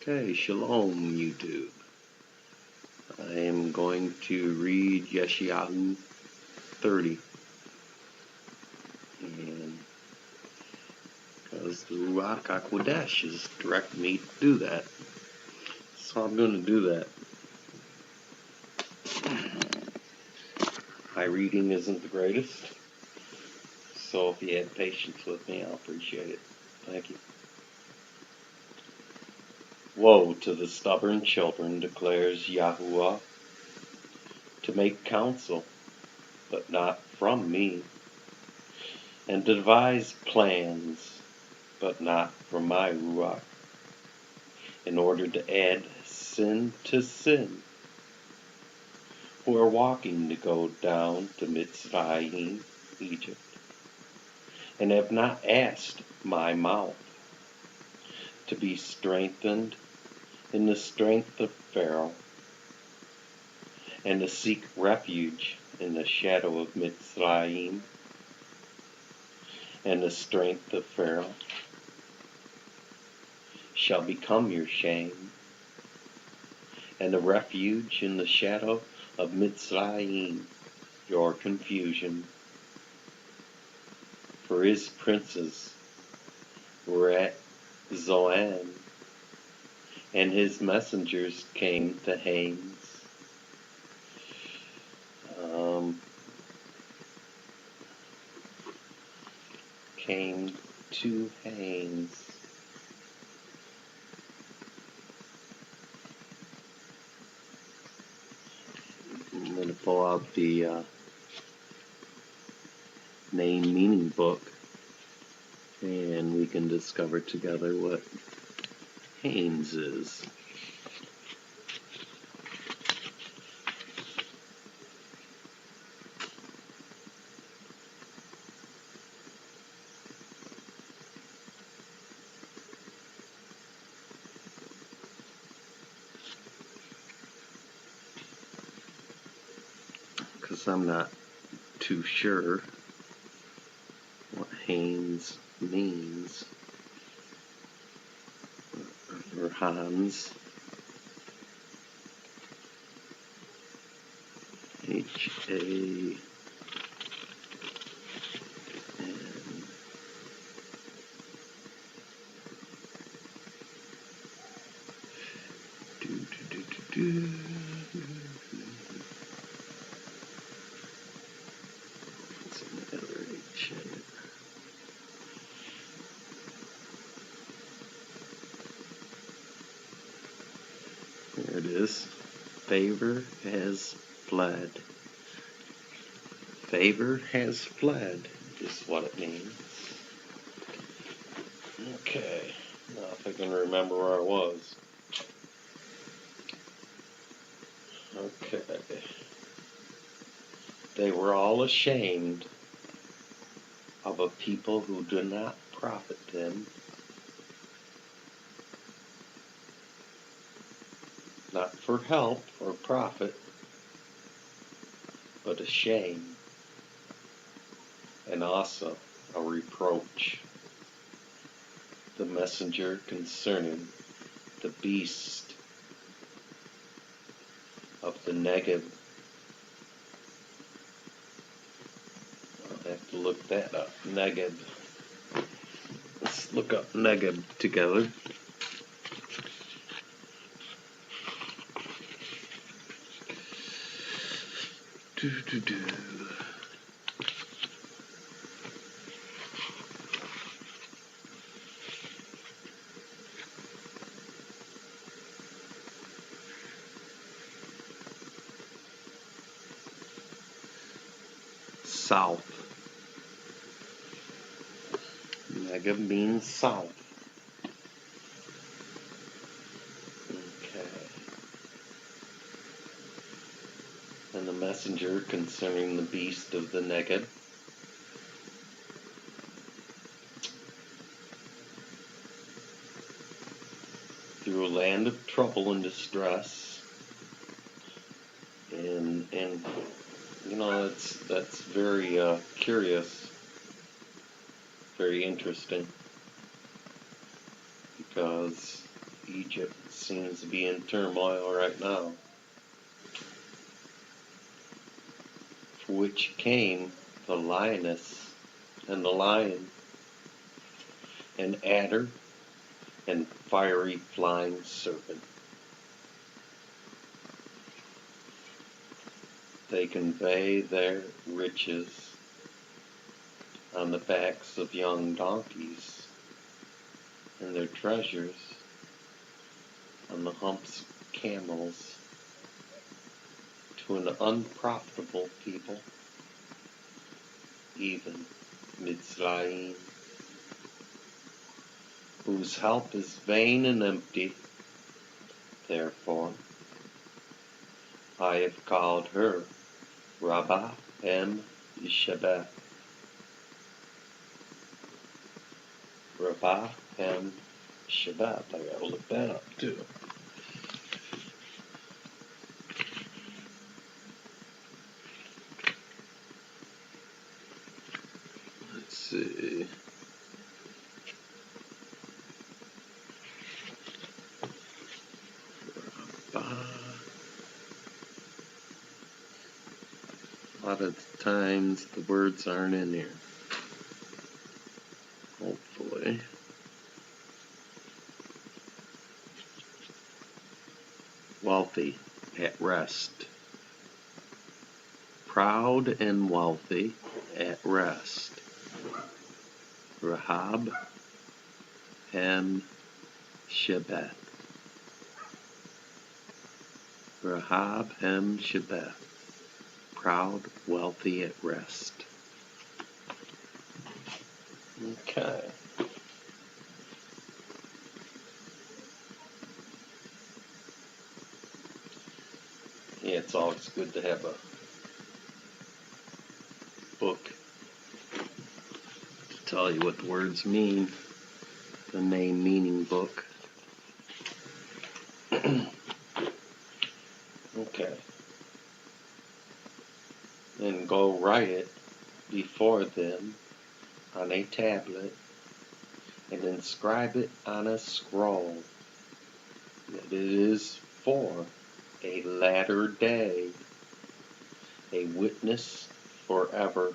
Okay, shalom YouTube. I am going to read Yeshayahu 30. And because the Ruach HaKodesh has directed me to do that. So I'm going to do that. My reading isn't the greatest. So if you had patience with me, I'll appreciate it. Thank you. Woe to the stubborn children, declares Yahuwah, to make counsel, but not from me, and to devise plans, but not from my Ruach, in order to add sin to sin, who are walking to go down to Mitzrayim, Egypt, and have not asked my mouth to be strengthened in the strength of Pharaoh, and to seek refuge in the shadow of Mitzrayim, and the strength of Pharaoh shall become your shame, and the refuge in the shadow of Mitzrayim your confusion. For his princes were at Zoan, and his messengers came to Hanes. Came to Hanes. I'm going to pull out the name meaning book, and we can discover together what Hanes is. Because I'm not too sure what Hanes means, or Hans. H-A-N. What's another H in it? There it is. Favor has fled. Favor has fled is what it means. Okay, now if I can remember where I was. Okay. They were all ashamed of a people who do not profit them, not for help or profit, but a shame, and also a reproach. The messenger concerning the beast of the Negev. I'll have to look that up. Negev. Let's look up Negev together. South. Negev means south. Okay. And the messenger concerning the beast of the Negev. Through a land of trouble and distress. And you know, that's very curious, very interesting, because Egypt seems to be in turmoil right now, for which came the lioness and the lion, and adder and fiery flying serpent. They convey their riches on the backs of young donkeys, and their treasures on the humps of camels, to an unprofitable people, even Mitzrayim, whose help is vain and empty. Therefore, I have called her Rabbah Em Yeshayahu. Rabbah Em Yeshayahu. I gotta look that up too. Let's see. A lot of times the words aren't in here. Hopefully. Wealthy at rest. Proud and wealthy at rest. Rahab Hem Shebeth. Rahab Hem Shebeth. Proud, wealthy at rest. Okay. Yeah, it's always good to have a book to tell you what the words mean. The name meaning book. Okay. Then go write it before them on a tablet and inscribe it on a scroll, that it is for a latter day, a witness forever,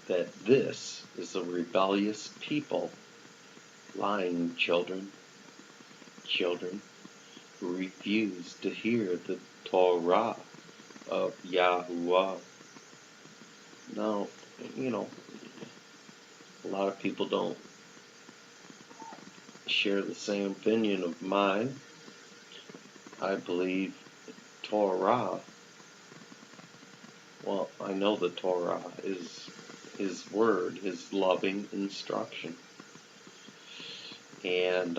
that this is a rebellious people, lying children who refuse to hear the Torah of Yahuwah. Now, a lot of people don't share the same opinion of mine. I believe Torah, well, I know the Torah is His word, His loving instruction. And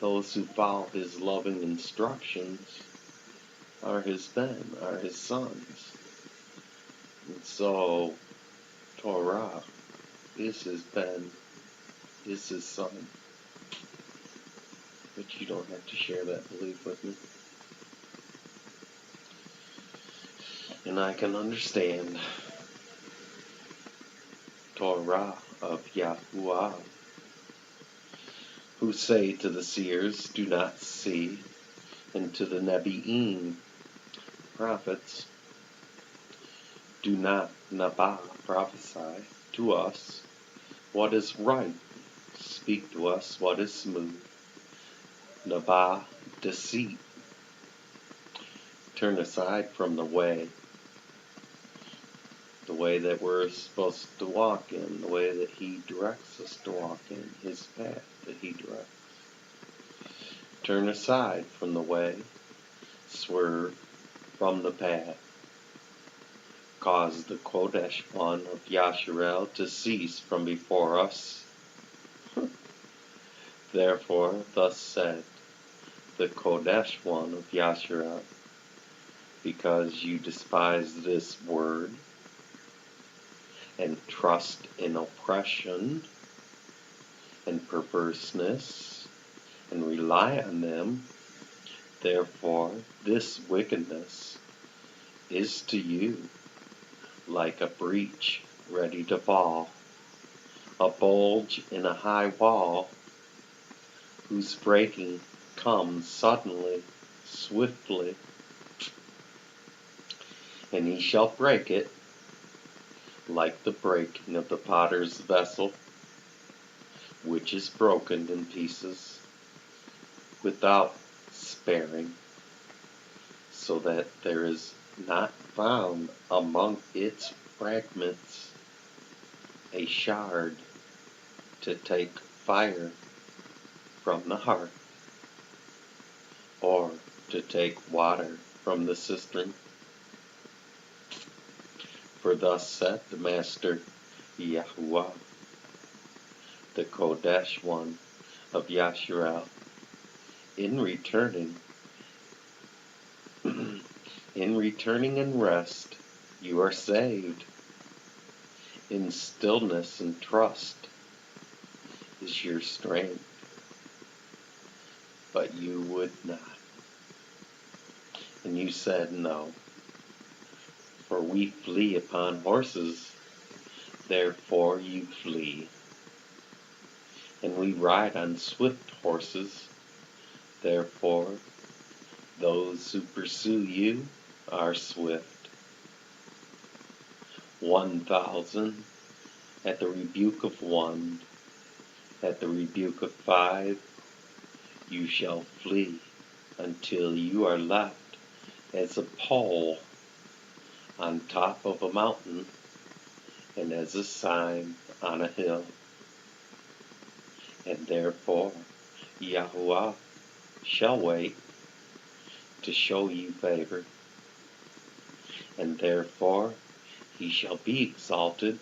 those who follow His loving instructions are His men, are His sons. And so, Torah is His ben, is His son. But you don't have to share that belief with me. And I can understand Torah of Yahuwah, who say to the seers, do not see, and to the Nebi'im, prophets, do not Nabah, prophesy to us what is right, speak to us what is smooth. Nabah, deceit. Turn aside from the way that we're supposed to walk in, the way that He directs us to walk in, His path that He directs. Turn aside from the way, swerve from the path, cause the Kodesh one of Yasharel to cease from before us. Therefore, thus said the Kodesh one of Yasharel, because you despise this word, and trust in oppression and perverseness, and rely on them, therefore this wickedness is to you like a breach ready to fall, a bulge in a high wall, whose breaking comes suddenly, swiftly, and he shall break it like the breaking of the potter's vessel, which is broken in pieces without sparing, so that there is not found among its fragments a shard to take fire from the hearth, or to take water from the cistern. For thus saith the Master Yahuwah, the Kodesh One of Yeshayahu, in returning in rest you are saved. In stillness and trust is your strength, but you would not. And you said no, for we flee upon horses, therefore you flee. And we ride on swift horses, therefore those who pursue you are swift. 1,000 at the rebuke of one, at the rebuke of 5, you shall flee until you are left as a pole on top of a mountain and as a sign on a hill. And therefore Yahuwah shall wait to show you favor, and therefore he shall be exalted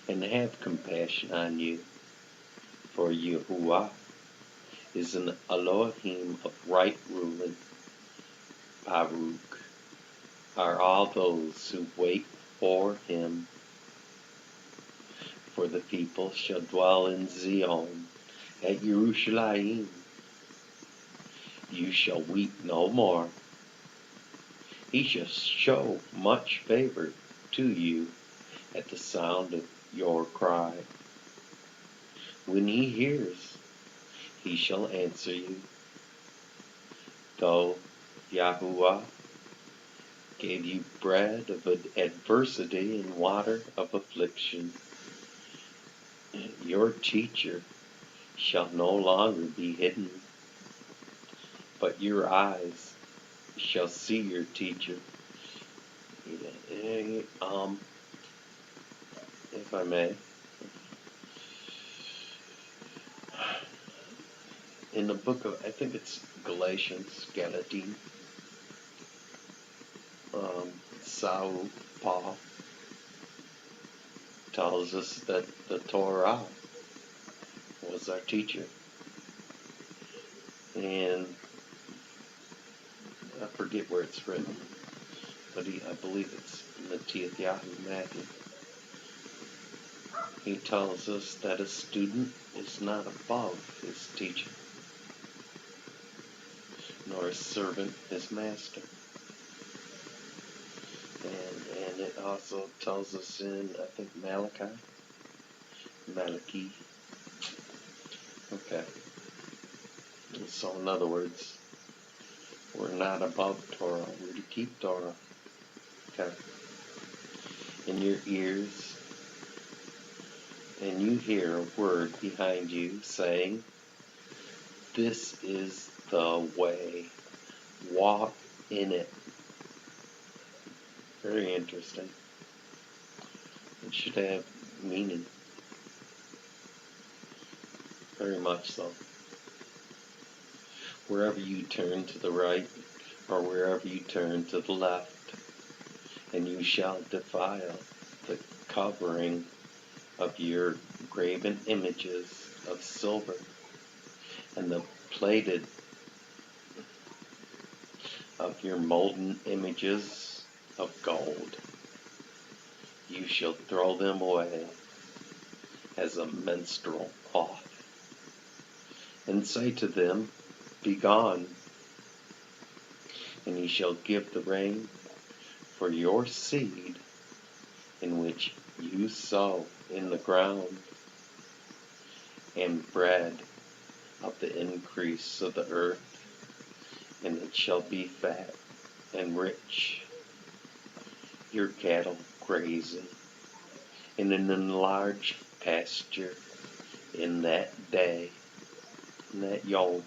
and have compassion on you. For Yahuwah is an Elohim of right ruling. Baruch are all those who wait for him. For the people shall dwell in Zion, at Yerushalayim. You shall weep no more. He shall show much favor to you at the sound of your cry. When he hears, he shall answer you. Though Yahuwah gave you bread of adversity and water of affliction, your teacher shall no longer be hidden, but your eyes shall see your teacher. If I may, in the book of, I think it's Galatians, Galatim, Saul, Paul, tells us that the Torah was our teacher. And I forget where it's written, but I believe it's in the Yeshayahu, Matthew. He tells us that a student is not above his teacher, nor a servant his master. And it also tells us in, I think, Malachi. Okay. So in other words, we're not above Torah. We're to keep Torah. Okay. In your ears, and you hear a word behind you saying, this is the way. Walk in it. Very interesting. It should have meaning. Very much so. Wherever you turn to the right, or wherever you turn to the left, and you shall defile the covering of your graven images of silver, and the plated of your molten images of gold. You shall throw them away as a menstrual cloth, and say to them, begone, and ye shall give the rain for your seed in which you sow in the ground, and bread of the increase of the earth, and it shall be fat and rich, your cattle grazing in an enlarged pasture in that day, in that yom.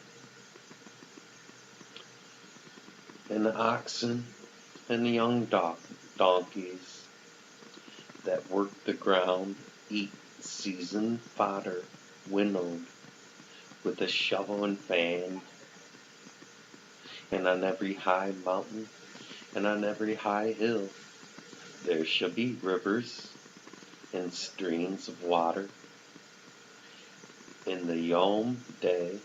And the oxen and the young donkeys that work the ground eat seasoned fodder winnowed with a shovel and fan. And on every high mountain and on every high hill there shall be rivers and streams of water in the Yom day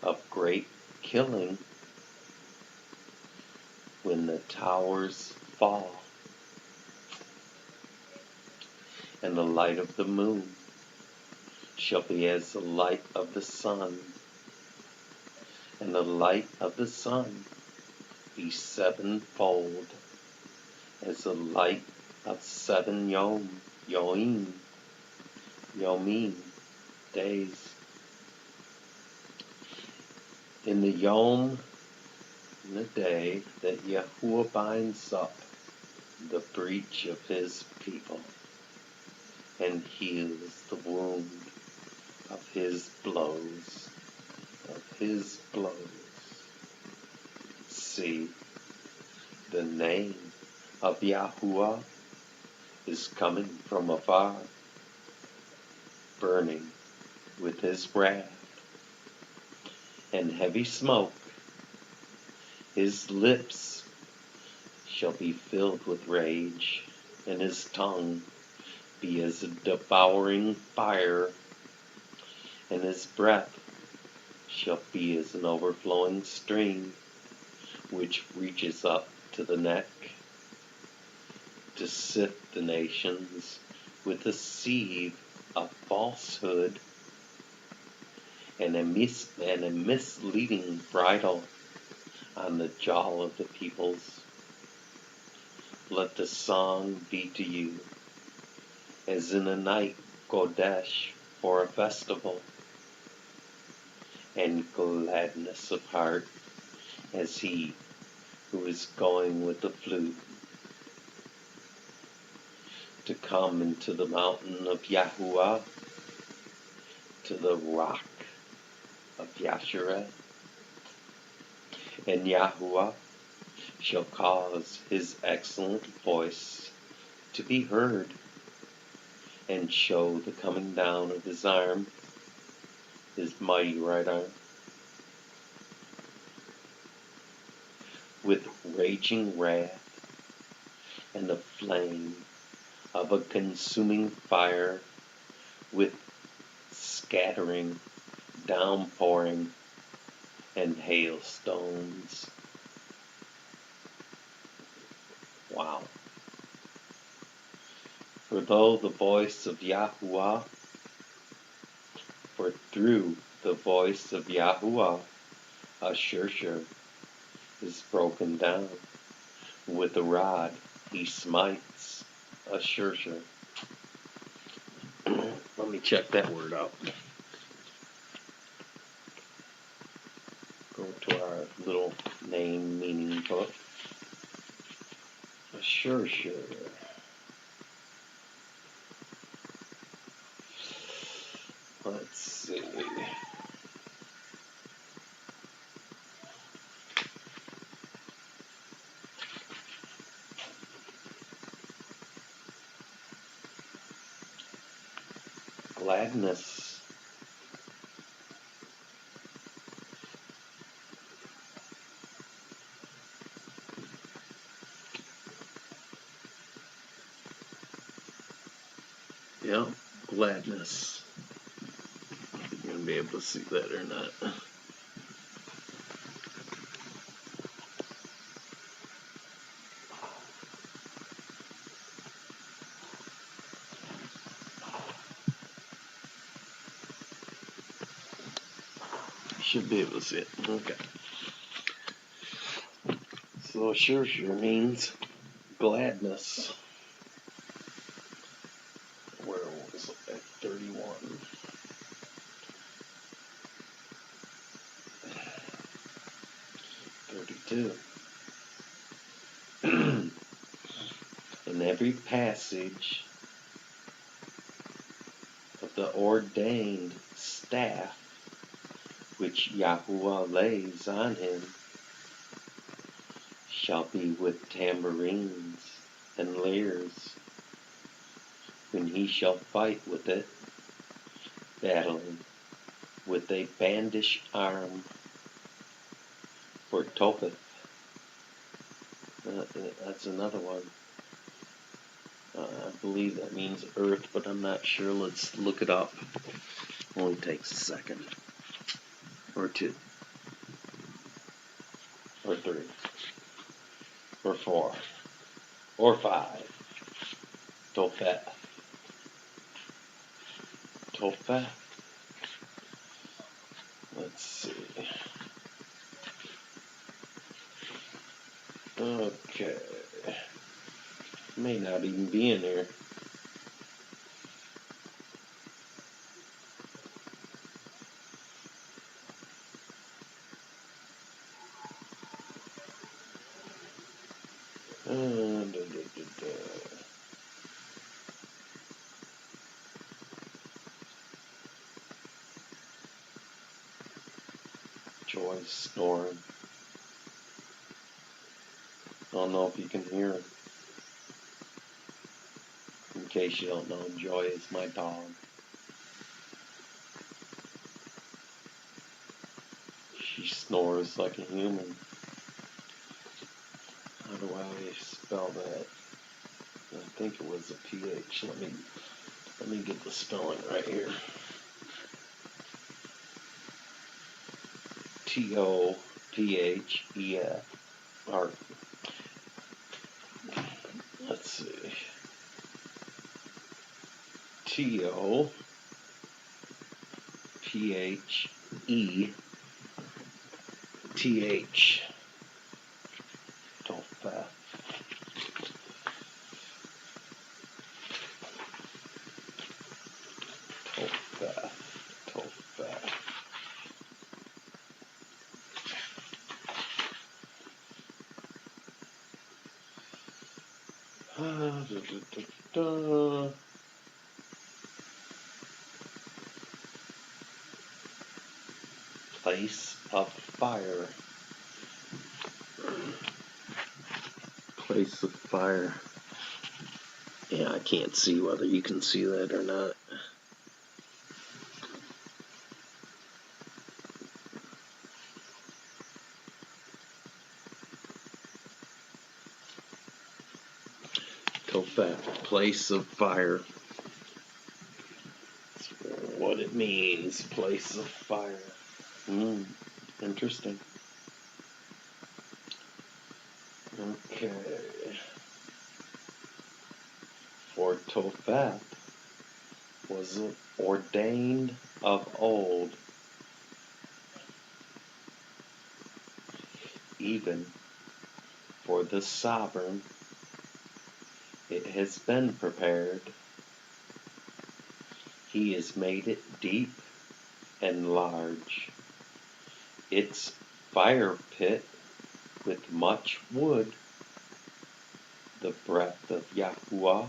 of great killing, when the towers fall, and the light of the moon shall be as the light of the sun, and the light of the sun be sevenfold, as the light of 7 Yomim days. In the Yom, in the day that Yahuwah binds up the breach of his people and heals the wound of his blows, See, the name of Yahuwah is coming from afar, burning with his wrath and heavy smoke. His lips shall be filled with rage, and his tongue be as a devouring fire, and his breath shall be as an overflowing stream, which reaches up to the neck, to sift the nations with a sieve of falsehood, and a misleading bridle on the jaw of the peoples. Let the song be to you as in a night Kodesh for a festival, and gladness of heart as he who is going with the flute to come into the mountain of Yahuwah, to the rock of Yashareth. And Yahuwah shall cause his excellent voice to be heard, and show the coming down of his arm, his mighty right arm, with raging wrath and the flame of a consuming fire, with scattering, downpouring, and hailstones. Wow. For though the voice of Yahuwah, for through the voice of Yahuwah, a Shurshur is broken down. With a rod he smites a Shurshur. Let me check that word out. Go to our little name meaning book. A Shurshur. Let's see. Gladness. Yeah, gladness. You're going to be able to see that or not. Should be able to see it. Okay. So Shurshur means gladness. Where at 31. 32. In every passage of the ordained staff which Yahuwah lays on him shall be with tambourines and lyres, when he shall fight with it, battling with a bandished arm for Topheth. That's another one. I believe that means earth, but I'm not sure. Let's look it up. Only takes a second. Or two. Or three. Or four. Or five. Topheth. Topheth. Let's see. Okay. May not even be in here. Joy's snoring. I don't know if you can hear him. In case you don't know, Joy is my dog. She snores like a human. How do I spell that? I think it was a PH. Let me get the spelling right here. Topheth. Or let's see. Topheth. Topheth. Topheth. Place of fire. Place of fire. Yeah, I can't see whether you can see that or not. Topheth, place of fire. That's what it means, place of fire. Interesting. Okay. For Topheth was ordained of old, even for the sovereign it has been prepared. He has made it deep and large, its fire pit with much wood. The breath of Yahuwah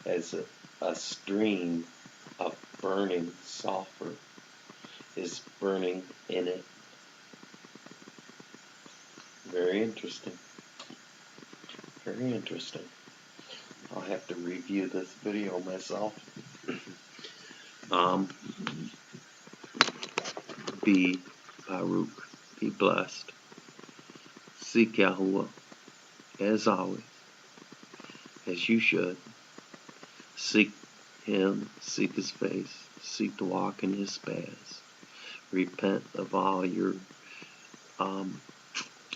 as a stream of burning sulfur is burning in it. Very interesting. Very interesting. I'll have to review this video myself. Be Baruch, be blessed. Seek Yahuwah, as always, as you should. Seek Him, seek His face, seek to walk in His paths. Repent of all your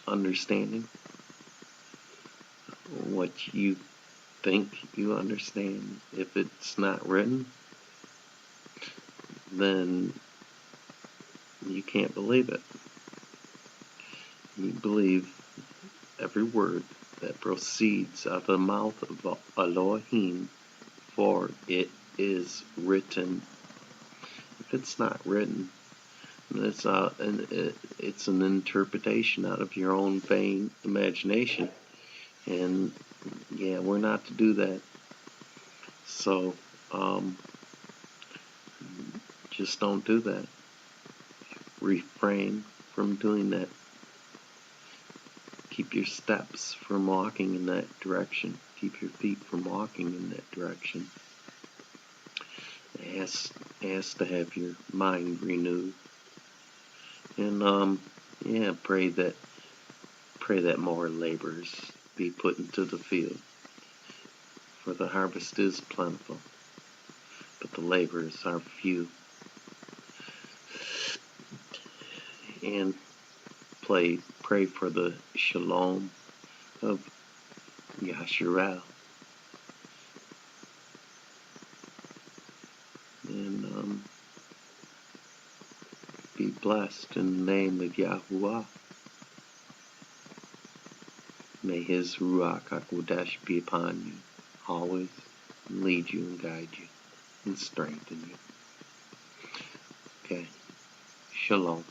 understanding, what you think you understand. If it's not written, then you can't believe it. You believe every word that proceeds out of the mouth of Elohim, for it is written. If it's not written, it's an interpretation out of your own vain imagination, and yeah, we're not to do that. So just don't do that. Refrain from doing that. Keep your steps from walking in that direction. Keep your feet from walking in that direction. Ask to have your mind renewed. And pray that more laborers be put into the field. For the harvest is plentiful, but the laborers are few. And pray for the shalom of Yeshayahu. And be blessed in the name of Yahuwah. May his Ruach HaKodesh be upon you always, and lead you and guide you and strengthen you. Okay. Shalom.